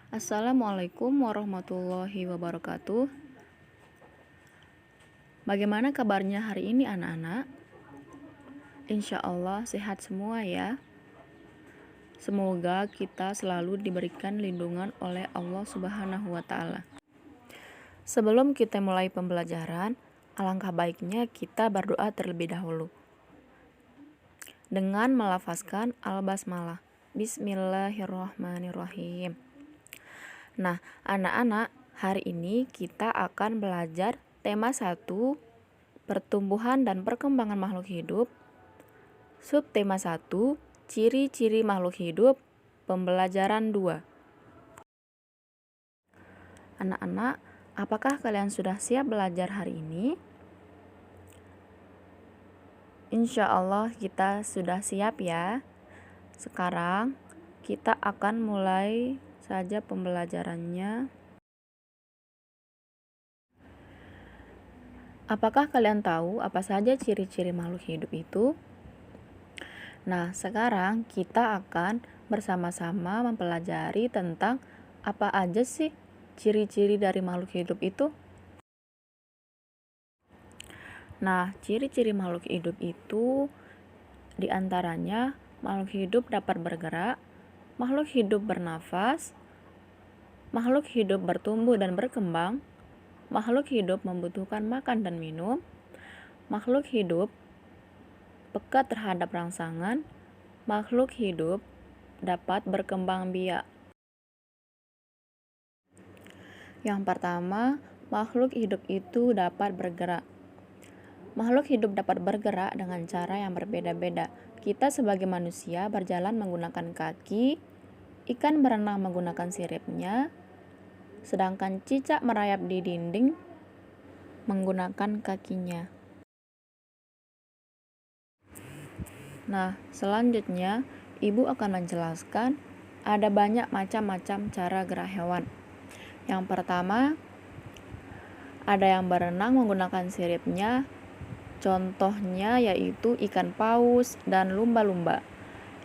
Assalamualaikum warahmatullahi wabarakatuh. Bagaimana kabarnya hari ini anak-anak? Insya Allah sehat semua ya. Semoga kita selalu diberikan lindungan oleh Allah Subhanahu wa Ta'ala. Sebelum kita mulai pembelajaran, alangkah baiknya kita berdoa terlebih dahulu dengan melafazkan al-basmalah. Bismillahirrahmanirrahim. Nah, anak-anak, hari ini kita akan belajar tema 1, pertumbuhan dan perkembangan makhluk hidup. Subtema 1, ciri-ciri makhluk hidup, pembelajaran 2. Anak-anak, apakah kalian sudah siap belajar hari ini? Insya Allah kita sudah siap ya. Sekarang kita akan mulai saja pembelajarannya. Apakah kalian tahu apa saja ciri-ciri makhluk hidup itu? Nah, sekarang kita akan bersama-sama mempelajari tentang apa aja sih ciri-ciri dari makhluk hidup itu. Nah, ciri-ciri makhluk hidup itu diantaranya makhluk hidup dapat bergerak, makhluk hidup bernafas, makhluk hidup bertumbuh dan berkembang, makhluk hidup membutuhkan makan dan minum, makhluk hidup peka terhadap rangsangan, makhluk hidup dapat berkembang biak. Yang pertama, makhluk hidup itu dapat bergerak. Makhluk hidup dapat bergerak dengan cara yang berbeda-beda. Kita sebagai manusia berjalan menggunakan kaki, ikan berenang menggunakan siripnya, sedangkan cicak merayap di dinding menggunakan kakinya. Nah, selanjutnya Ibu akan menjelaskan ada banyak macam-macam cara gerak hewan. Yang pertama, ada yang berenang menggunakan siripnya. Contohnya yaitu ikan paus dan lumba-lumba.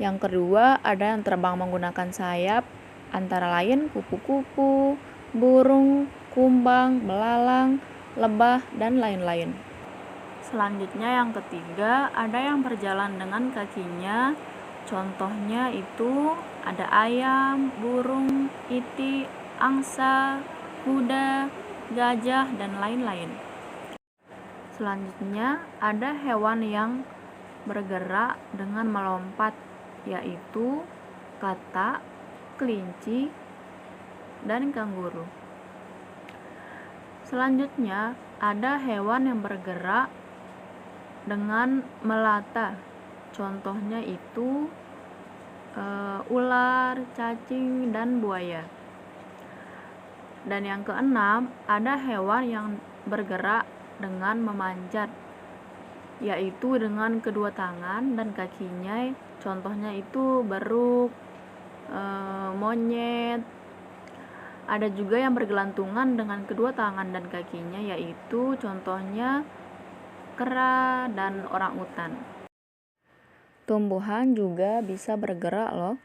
Yang kedua, ada yang terbang menggunakan sayap, antara lain kupu-kupu, burung, kumbang, belalang, lebah, dan lain-lain. Selanjutnya yang ketiga, ada yang berjalan dengan kakinya. Contohnya itu ada ayam, burung, itik, angsa, kuda, gajah, dan lain-lain. Selanjutnya, ada hewan yang bergerak dengan melompat, yaitu katak, kelinci, dan kanguru. Selanjutnya, ada hewan yang bergerak dengan melata. Contohnya itu ular, cacing, dan buaya. Dan yang keenam, ada hewan yang bergerak dengan memanjat, yaitu dengan kedua tangan dan kakinya. Contohnya itu beruk, monyet. Ada juga yang bergelantungan dengan kedua tangan dan kakinya, yaitu contohnya kera dan orangutan. Tumbuhan juga bisa bergerak loh.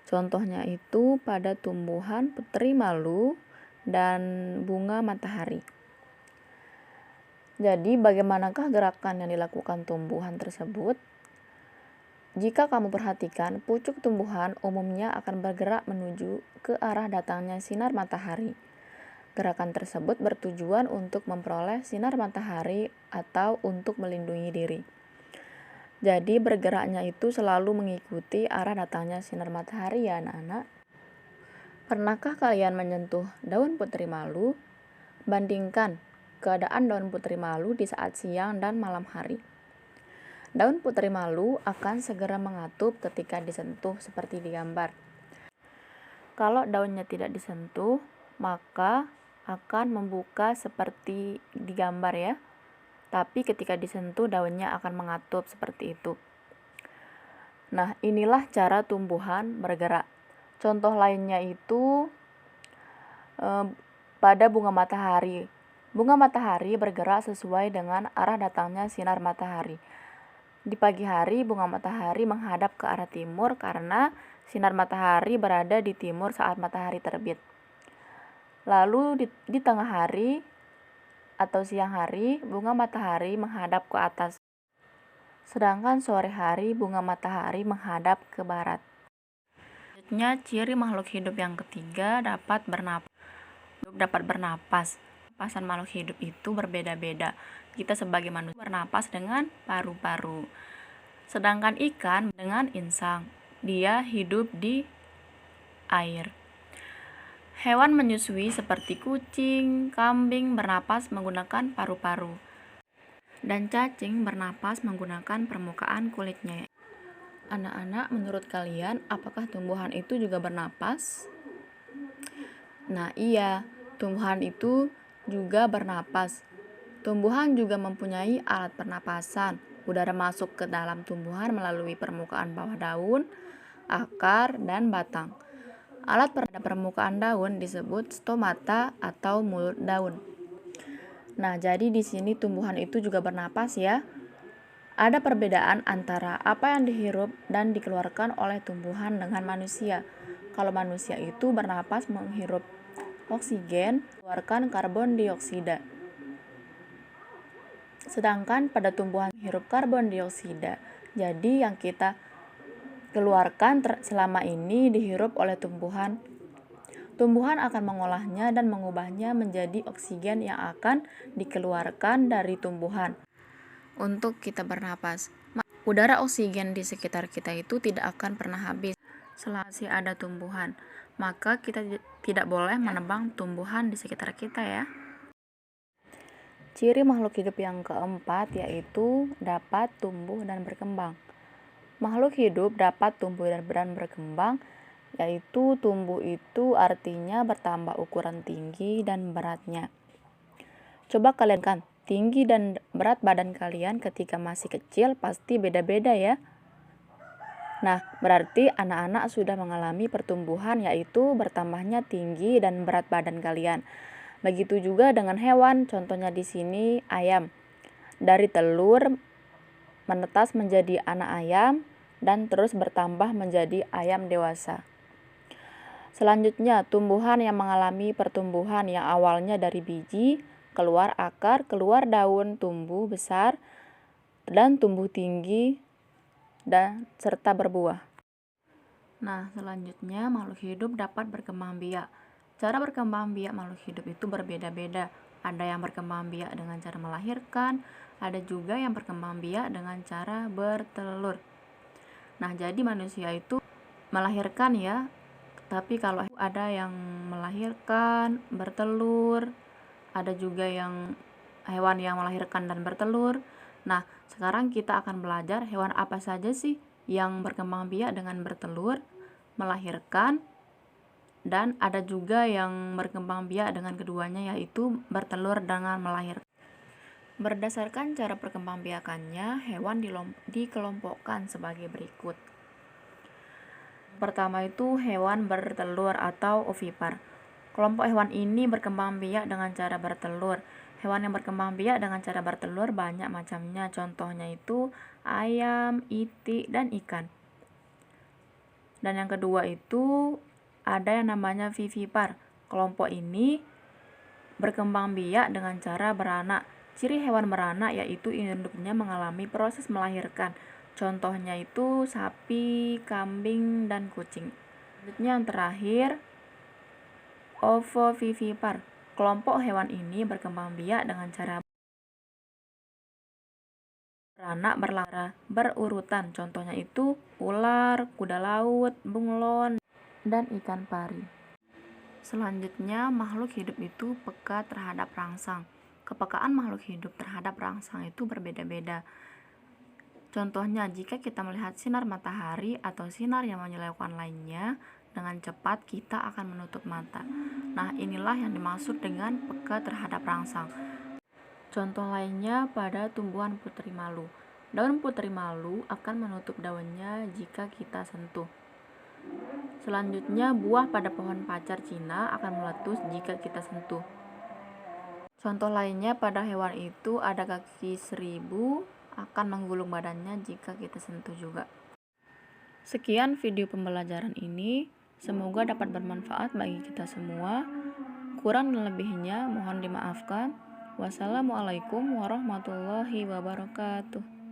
Contohnya itu pada tumbuhan putri malu dan bunga matahari. Jadi, bagaimanakah gerakan yang dilakukan tumbuhan tersebut? Jika kamu perhatikan, pucuk tumbuhan umumnya akan bergerak menuju ke arah datangnya sinar matahari. Gerakan tersebut bertujuan untuk memperoleh sinar matahari atau untuk melindungi diri. Jadi, bergeraknya itu selalu mengikuti arah datangnya sinar matahari ya anak-anak. Pernahkah kalian menyentuh daun putri malu? Bandingkan keadaan daun putri malu di saat siang dan malam hari. Daun putri malu akan segera mengatup ketika disentuh seperti di gambar. Kalau daunnya tidak disentuh, maka akan membuka seperti di gambar ya. Tapi ketika disentuh, daunnya akan mengatup seperti itu. Nah, inilah cara tumbuhan bergerak. Contoh lainnya itu pada bunga matahari. Bunga matahari bergerak sesuai dengan arah datangnya sinar matahari. Di pagi hari, bunga matahari menghadap ke arah timur karena Sinar matahari berada di timur saat matahari terbit. Lalu di tengah hari atau siang hari, bunga matahari menghadap ke atas. Sedangkan sore hari, bunga matahari menghadap ke barat. Selanjutnya, ciri makhluk hidup yang ketiga dapat bernapas. Napasan makhluk hidup itu berbeda-beda. Kita sebagai manusia bernapas dengan paru-paru. Sedangkan ikan dengan insang. Dia hidup di air. Hewan menyusui seperti kucing, kambing bernapas menggunakan paru-paru. Dan cacing bernapas menggunakan permukaan kulitnya. Anak-anak, menurut kalian apakah tumbuhan itu juga bernapas? Nah, iya, tumbuhan itu juga bernapas. Tumbuhan juga mempunyai alat pernapasan. Udara masuk ke dalam tumbuhan melalui permukaan bawah daun, akar, dan batang. Alat pada permukaan daun disebut stomata atau mulut daun. Nah, jadi di sini tumbuhan itu juga bernapas ya. Ada perbedaan antara apa yang dihirup dan dikeluarkan oleh tumbuhan dengan manusia. Kalau manusia itu bernapas menghirup oksigen, keluarkan karbon dioksida. Sedangkan pada tumbuhan menghirup karbon dioksida. Jadi yang kita keluarkan selama ini dihirup oleh tumbuhan. Tumbuhan akan mengolahnya dan mengubahnya menjadi oksigen yang akan dikeluarkan dari tumbuhan untuk kita bernapas. Udara oksigen di sekitar kita itu tidak akan pernah habis selama masih ada tumbuhan. Maka kita tidak boleh menebang tumbuhan di sekitar kita ya. Ciri makhluk hidup yang keempat yaitu dapat tumbuh dan berkembang. Makhluk hidup dapat tumbuh dan berkembang, yaitu tumbuh itu artinya bertambah ukuran tinggi dan beratnya. Coba kalian kan, tinggi dan berat badan kalian ketika masih kecil pasti beda-beda ya. Nah, berarti anak-anak sudah mengalami pertumbuhan yaitu bertambahnya tinggi dan berat badan kalian. Begitu juga dengan hewan, contohnya di sini ayam. Dari telur menetas menjadi anak ayam dan terus bertambah menjadi ayam dewasa. Selanjutnya, tumbuhan yang mengalami pertumbuhan yang awalnya dari biji, keluar akar, keluar daun, tumbuh besar, dan tumbuh tinggi, dan serta berbuah. Nah, selanjutnya makhluk hidup dapat berkembang biak. Cara berkembang biak makhluk hidup itu berbeda-beda. Ada yang berkembang biak dengan cara melahirkan, ada juga yang berkembang biak dengan cara bertelur. Nah, jadi manusia itu melahirkan ya, tapi kalau ada yang melahirkan, bertelur, ada juga yang hewan yang melahirkan dan bertelur. Nah, sekarang kita akan belajar hewan apa saja sih yang berkembang biak dengan bertelur, melahirkan, dan ada juga yang berkembang biak dengan keduanya yaitu bertelur dengan melahirkan. Berdasarkan cara perkembangbiakannya, hewan dikelompokkan sebagai berikut. Pertama itu hewan bertelur atau ovipar. Kelompok hewan ini berkembang biak dengan cara bertelur. Hewan yang berkembang biak dengan cara bertelur banyak macamnya. Contohnya itu ayam, itik, dan ikan. Dan yang kedua itu ada yang namanya vivipar. Kelompok ini berkembang biak dengan cara beranak. Ciri hewan beranak yaitu induknya mengalami proses melahirkan. Contohnya itu sapi, kambing, dan kucing. Selanjutnya yang terakhir, ovovivipar. Kelompok hewan ini berkembang biak dengan cara beranak berurutan. Contohnya itu ular, kuda laut, bunglon, dan ikan pari. Selanjutnya, makhluk hidup itu peka terhadap rangsang. Kepekaan makhluk hidup terhadap rangsang itu berbeda-beda. Contohnya, jika kita melihat sinar matahari atau sinar yang menyilaukan lainnya dengan cepat, kita akan menutup mata. Nah, inilah yang dimaksud dengan peka terhadap rangsang. Contoh lainnya pada tumbuhan putri malu. Daun putri malu akan menutup daunnya jika kita sentuh. Selanjutnya, buah pada pohon pacar Cina akan meletus jika kita sentuh. Contoh lainnya pada hewan itu ada kaki 1000 akan menggulung badannya jika kita sentuh juga. Sekian video pembelajaran ini. Semoga dapat bermanfaat bagi kita semua. Kurang dan lebihnya mohon dimaafkan. Wassalamualaikum warahmatullahi wabarakatuh.